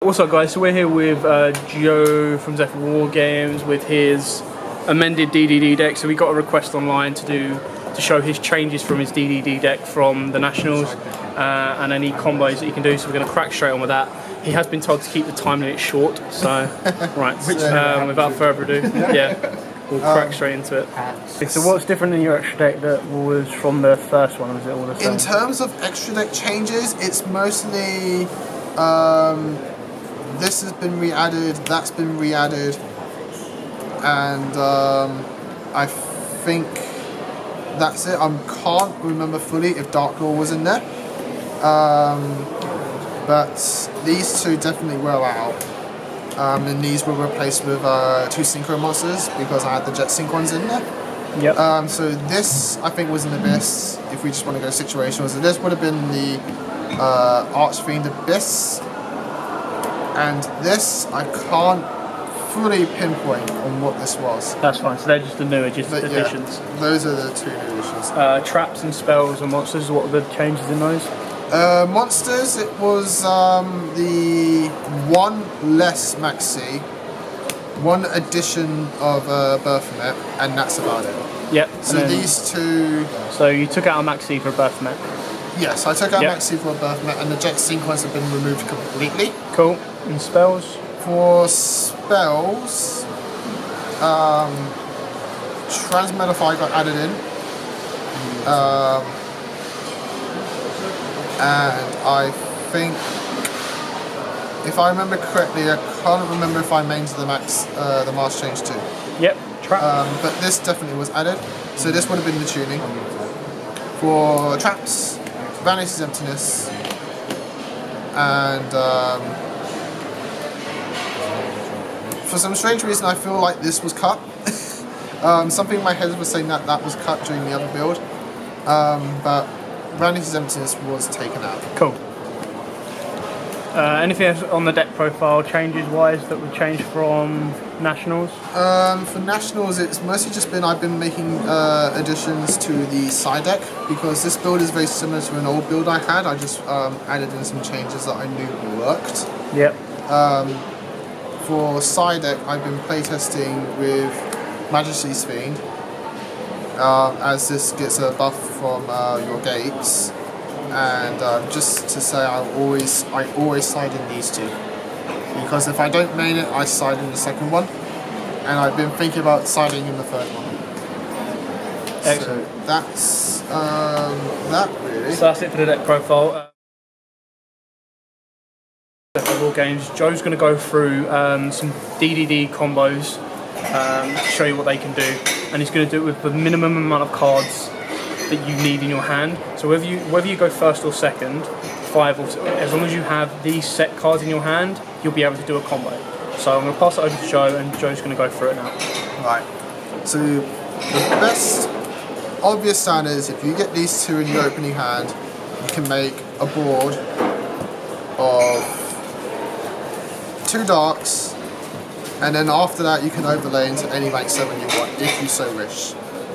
What's up guys, so we're here with Joe from Zephyr War Games with his amended DDD deck. So we got a request online to show his changes from his DDD deck from the Nationals and any combos that you can do, so we're going to crack straight on with that. He has been told to keep the time limit short, so right, without further ado, we'll crack straight into it. So what's different in your extra deck that was from the first one, or is it all the same? In terms of extra deck changes, it's mostly this has been re-added, that's been re-added, and I think that's it. I can't remember fully if Dark Law was in there, but these two definitely were out, and these were replaced with 2 Synchro monsters because I had the Jet Sync ones in there. Yep. So this, I think, was an Abyss, if we just want to go situational. So this would have been the Archfiend Abyss, and this, I can't fully pinpoint on what this was. That's fine, so they're just the new additions. Yeah, those are the 2 new additions. Traps and spells and monsters, what are the changes in those? Monsters, it was the 1 less Maxi, 1 addition of Baphomet, and that's about it. Yep. So these 2... So you took out a Maxi for Baphomet? Yes, I took out Maxi for Baphomet, and the Jet Sequence have been removed completely. Cool. And spells? For spells, Transmedify got added in. And I think, if I remember correctly, I can't remember if I mained the Mask Change too. Yep, trap. But this definitely was added, so this would have been the tuning. For traps, Vanity's Emptiness, and for some strange reason I feel like this was cut. Something in my head was saying that was cut during the other build, but Vanity's Emptiness was taken out. Cool. Anything else on the deck profile changes wise that would change from Nationals? For Nationals, it's mostly just been I've been making additions to the side deck because this build is very similar to an old build I had. I just added in some changes that I knew worked. Yep. For side deck, I've been playtesting with Majesty's Fiend, as this gets a buff from your gates. And just to say, I always side in these 2 because if I don't main it, I side in the second one, and I've been thinking about siding in the third one. Excellent. So that's that really. So that's it for the deck profile. War Games. Joe's going to go through some DDD combos to show you what they can do, and he's going to do it with the minimum amount of cards that you need in your hand. So whether you go first or second, 5 or 6, as long as you have these set cards in your hand, you'll be able to do a combo. So I'm going to pass it over to Joe, and Joe's going to go through it now. Right. So the best obvious sound is if you get these 2 in your opening hand, you can make a board of 2 darks, and then after that you can overlay into any rank 7 you want, if you so wish.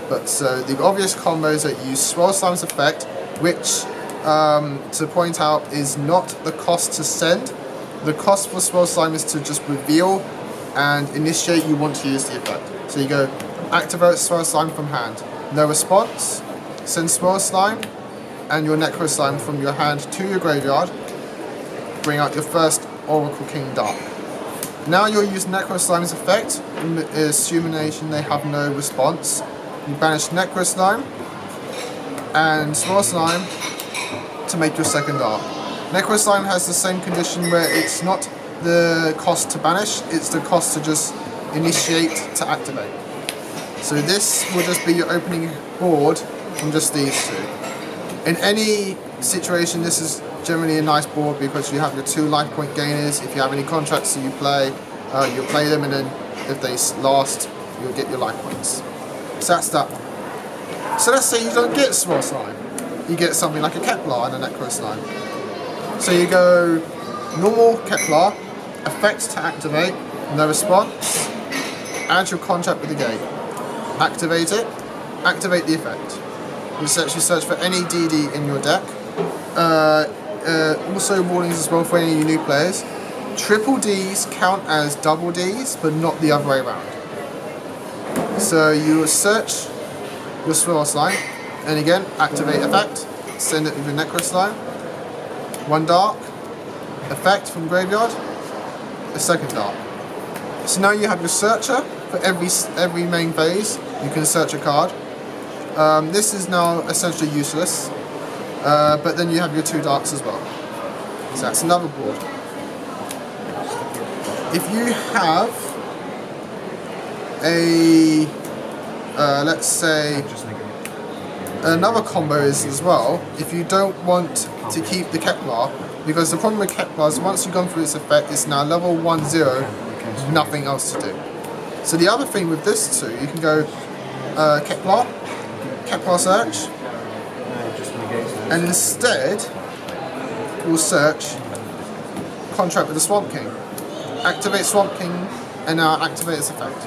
But so the obvious combos that use Swirl Slime's effect, which to point out is not the cost to send. The cost for Swirl Slime is to just reveal and initiate you want to use the effect. So you go activate Swirl Slime from hand, no response, send Swirl Slime and your Necro Slime from your hand to your graveyard, bring out your first Oracle King Dark. Now you'll use Necro Slime's effect, assuming they have no response. You banish Necro Slime and Swirl Slime to make your second Dark. Necro Slime has the same condition where it's not the cost to banish, it's the cost to just initiate to activate. So this will just be your opening board from just these 2. In any situation, this is generally a nice board because you have your 2 life point gainers. If you have any contracts that you play, you'll play them, and then if they last, you'll get your life points. So that's that one. So let's say you don't get Swirl Slime. You get something like a Kepler and a Necro Slime. So you go normal Kepler, effect to activate, no response, add your contract with the gate. Activate it, activate the effect. You search for any DD in your deck. Also warnings as well for any new players. triple Ds count as double Ds, but not the other way around. So you search your swirl slime, and again, activate effect, send it with your necro slime. One dark, effect from graveyard, a second dark. So now you have your searcher for every main phase. You can search a card. This is now essentially useless, but then you have your two darks as well. So that's another board. If you have a, let's say, another combo is as well, if you don't want to keep the Kepler, because the problem with Kepler is once you've gone through its effect, it's now level 1-0, nothing else to do. So the other thing with this too, you can go Kepler search, and instead we'll search contract with the Swamp King. Activate Swamp King and now activate its effect.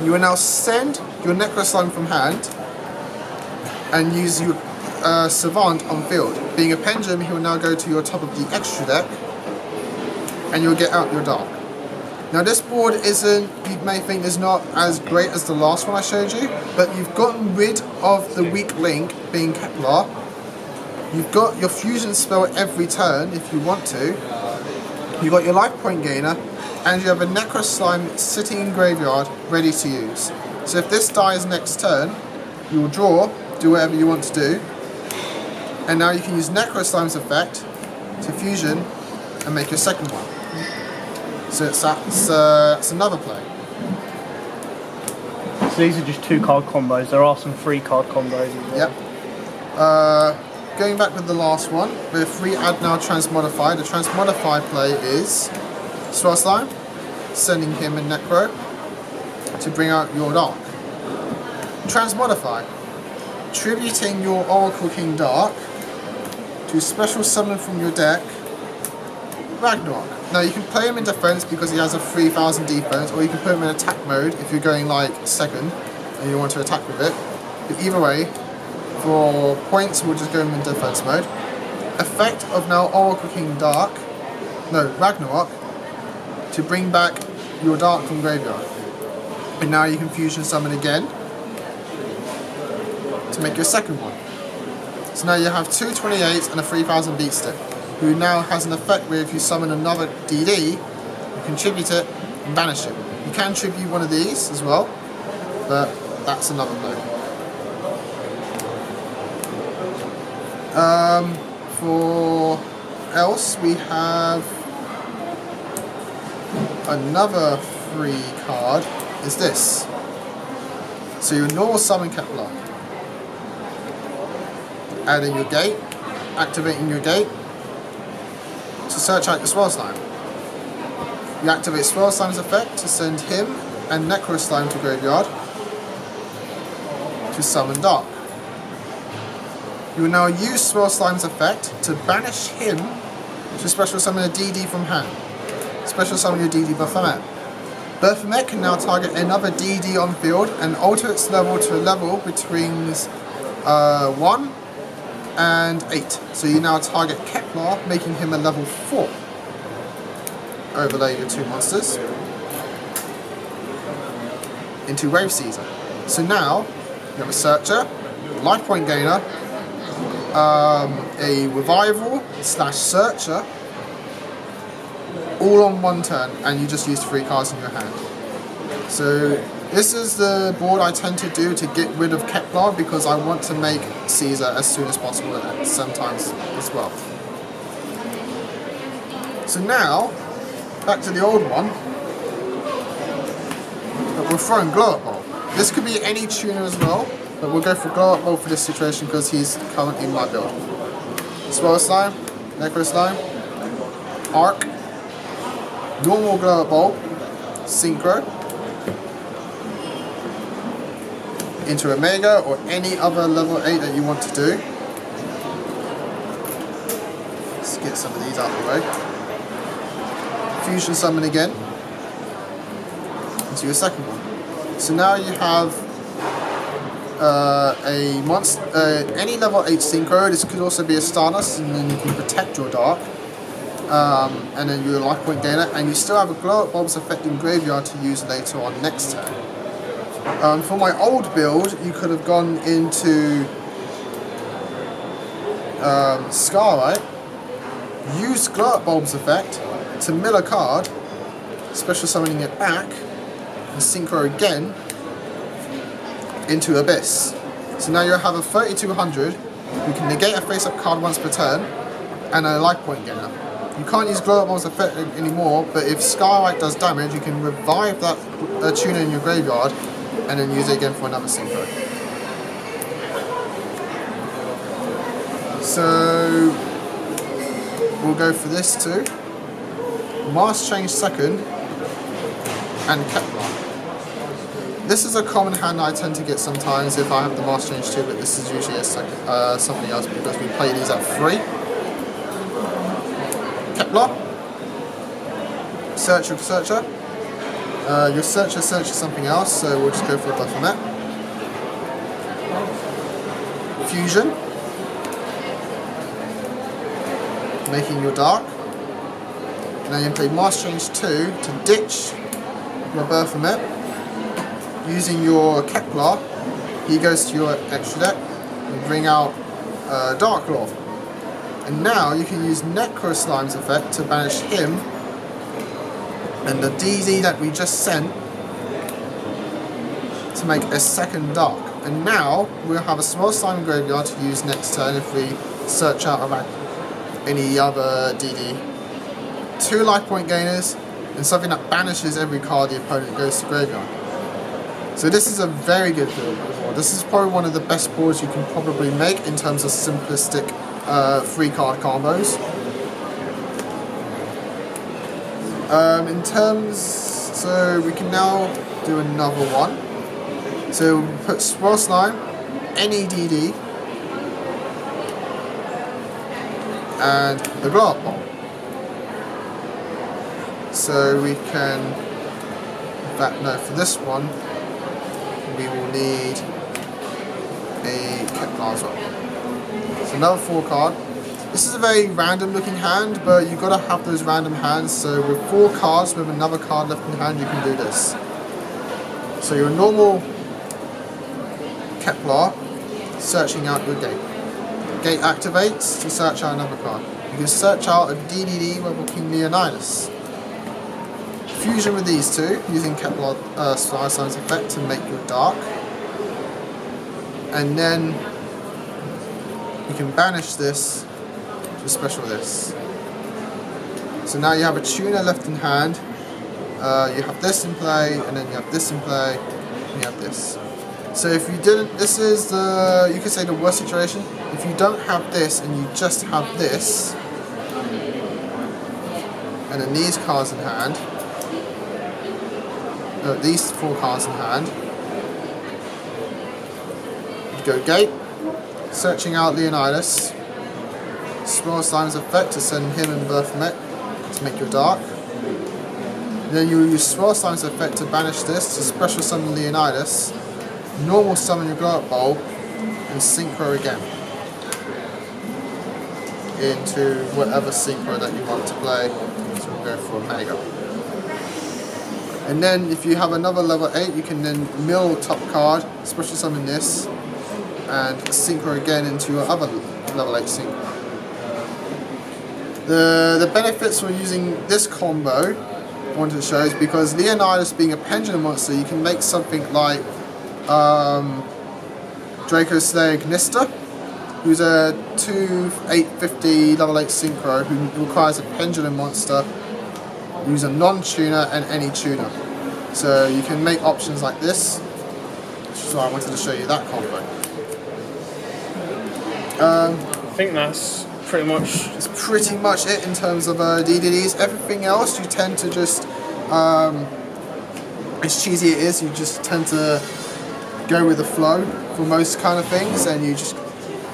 You will now send your Necro Slime from hand and use your Savant on field. Being a Pendulum, he will now go to your top of the extra deck and you'll get out your Dark. Now this board isn't, you may think is not as great as the last one I showed you, but you've gotten rid of the weak link being Kepler. You've got your fusion spell every turn if you want to. You've got your life point gainer, and you have a Necro Slime sitting in graveyard ready to use. So if this dies next turn, you will draw, do whatever you want to do, and now you can use Necro Slime's effect to fusion and make your second one. So that's another play. So these are just 2-card combos. There are some 3-card combos as well. Yep. Going back with the last one, with free add now transmodify. The transmodify play is Swirl Slime, sending him a Necro to bring out your Dark. Transmodify, tributing your Oracle King Dark to special summon from your deck Ragnarok. Now you can play him in defense because he has a 3000 defense, or you can put him in attack mode if you're going like second and you want to attack with it. But either way, for points we'll just go in defense mode. Effect of now Oracle King Dark, no, Ragnarok, to bring back your Dark from graveyard. And now you can fusion summon again to make your second one. So now you have two 28s and a 3000 beat stick, who now has an effect where if you summon another DD, you can tribute it and banish it. You can tribute one of these as well, but that's another play. For else, we have another free card, is this. So your normal summon Kepler. Adding your gate, activating your gate to search out your Swirl Slime. You activate Swirl Slime's effect to send him and Necro Slime to graveyard to summon Dark. You will now use Swirl Slime's effect to banish him to special summon a DD from hand. Special summon your DD Baphomet. Baphomet can now target another DD on field and alter its level to a level between 1 and 8. So you now target Kepler, making him a level 4. Overlay your two monsters into Wave Caesar. So now you have a Searcher, Life Point Gainer, a Revival / Searcher, all on one turn, and you just use 3 cards in your hand. So this is the board I tend to do to get rid of Kepler, because I want to make Caesar as soon as possible and sometimes as well. So now, back to the old one, but we're throwing Glow Up Ball. This could be any tuner as well, but we'll go for Glow Up Ball for this situation because he's currently in my build. Swirl Slime, Necro Slime, Arc, normal Glow Up Ball, Synchro, into Omega or any other level 8 that you want to do. Let's get some of these out of the way. Fusion Summon again into your second one. So now you have a monster, any level 8 Synchro. This could also be a Stardust, and then you can protect your Dark. and then your life point gainer, and you still have a glow up bulbs effect in graveyard to use later on next turn. For my old build, you could have gone into Scarlight, use glow up bulbs effect to mill a card, special summoning it back, and synchro again into Abyss. So now you have a 3200, you can negate a face-up card once per turn, and a life point gainer. You can't use glow up bulbs effect anymore, but if Scarlight does damage, you can revive that tuner in your graveyard, and then use it again for another synchro. So we'll go for this too. Mask Change second, and Kepler. This is a common hand I tend to get sometimes if I have the Mask Change too, but this is usually a second, something else because we play these at 3. Kepler. Searcher. Your searcher searches something else, so we'll just go for a Baphomet. Fusion. Making your dark. Now you can play Mask Change 2 to ditch your Baphomet. Using your Kepler, he goes to your extra deck and bring out Dark Law. And now you can use Necro Slime's effect to banish him and the DZ that we just sent to make a second Dark. And now we'll have a small slime graveyard to use next turn if we search out of any other DD. 2 life point gainers and something that banishes every card the opponent goes to graveyard. So this is a very good build. This is probably one of the best boards you can probably make in terms of simplistic 3 card combos. So we can now do another one. So we'll put Swirl Slime, any DD, and the Glow Up Bomb. So we can, in fact no, for this one, we will need a Kepler as well. So another 4 card. This is a very random looking hand, but you've got to have those random hands. So with 4 cards with another card left in hand, you can do this. So your normal Kepler, searching out your gate. Gate activates to search out another card. You can search out a DDD Rebel King Leonidas. Fusion with these two, using Kepler Star Science effect to make your dark. And then you can banish this to special this. So now you have a tuner left in hand, you have this in play, and then you have this in play, and you have this. So if you didn't, this is the, you could say the worst situation. If you don't have this and you just have this, and then these cards in hand, these 4 cards in hand, you go gate, searching out Leonidas, Swirl Slime's effect to send him and Baphomet to make your dark. And then you use Swirl Slime's effect to banish this to special summon Leonidas, normal summon your Glow Up Bulb, and synchro again into whatever synchro that you want to play. So we'll go for a Mega. And then if you have another level 8, you can then mill top card, special summon this, and synchro again into your other level 8 synchro. The benefits for using this combo I wanted to show is because Leonidas being a pendulum monster, you can make something like Draco Slayer Gnista, who's a 2/850 level 8 synchro who requires a pendulum monster, use a non-tuner and any tuner. So you can make options like this, which is why I wanted to show you that combo. I think that's pretty much it in terms of DDDs. Everything else you tend to just, as cheesy it is, you just tend to go with the flow for most kind of things, and you just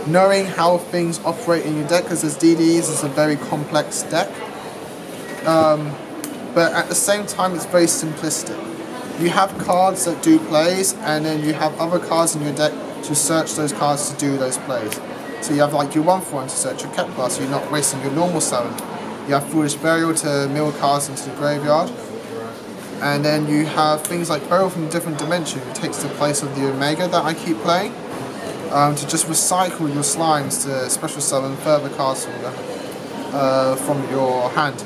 knowing how things operate in your deck, because as DDDs it's a very complex deck. But at the same time it's very simplistic. You have cards that do plays, and then you have other cards in your deck to search those cards to do those plays. So you have like your 1/1 to search your Kepler, so you're not wasting your normal summon You have Foolish Burial to mill cards into the graveyard. And then you have things like Burial from a Different Dimension, who takes the place of the Omega that I keep playing. To just recycle your slimes to special summon further cards from your hand.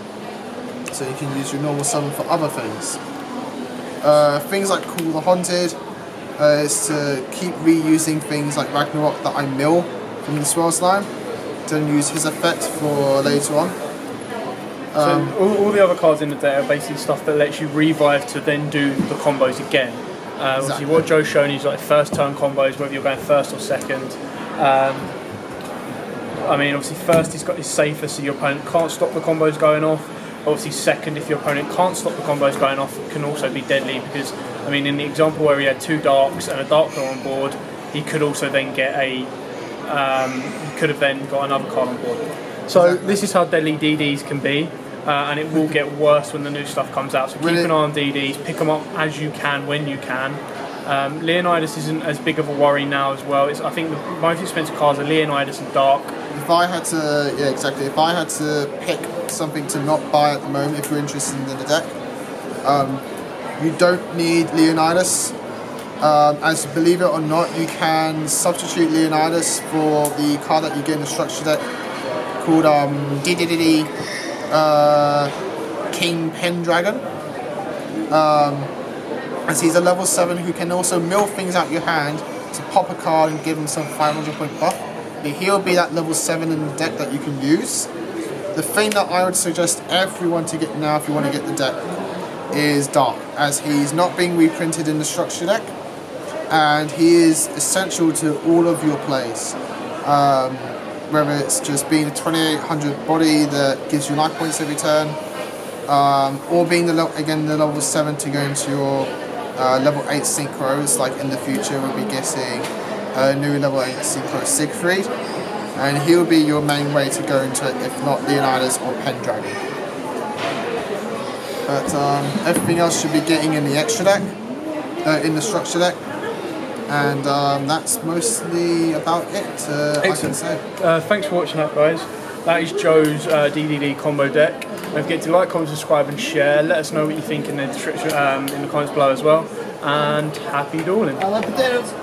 So you can use your normal summon for other things. Things like Call the Haunted is to keep reusing things like Ragnarok that I mill from the Swell Slime, to then use his effect for later on. So all the other cards in the deck are basically stuff that lets you revive to then do the combos again. Obviously Exactly. what Joe's shown is like first turn combos, whether you're going first or second. I mean, obviously first is safer, so your opponent can't stop the combos going off. Obviously second, if your opponent can't stop the combos going off, it can also be deadly because, I mean, in the example where he had 2 darks and a dark lord on board, he could also then get he could have then got another card on board. So this is how deadly DDs can be. And it will get worse when the new stuff comes out. So keep an eye on DDs, pick them up as you can, when you can. Leonidas isn't as big of a worry now as well. I think the most expensive cards are Leonidas and Dark. If I had to, if I had to pick something to not buy at the moment, if you're interested in the deck, you don't need Leonidas. As believe it or not, you can substitute Leonidas for the card that you get in the structure deck called King Pendragon, as he's a level 7 who can also mill things out your hand to pop a card and give him some 500 point buff. But he'll be that level 7 in the deck that you can use. The thing that I would suggest everyone to get now if you want to get the deck is Dark, as he's not being reprinted in the structure deck and he is essential to all of your plays. Whether it's just being a 2800 body that gives you life points every turn, or being the level 7 to go into your level 8 synchros, like in the future we'll be getting a new level 8 synchro Siegfried, and he'll be your main way to go into it, if not Leonidas or Pendragon. But everything else should be getting in the extra deck, in the structure deck. And that's mostly about it, I can say. Thanks for watching that, guys. That is Joe's DDD combo deck. Don't forget to like, comment, subscribe and share. Let us know what you think in the description, in the comments below as well. And happy dueling. I like potatoes.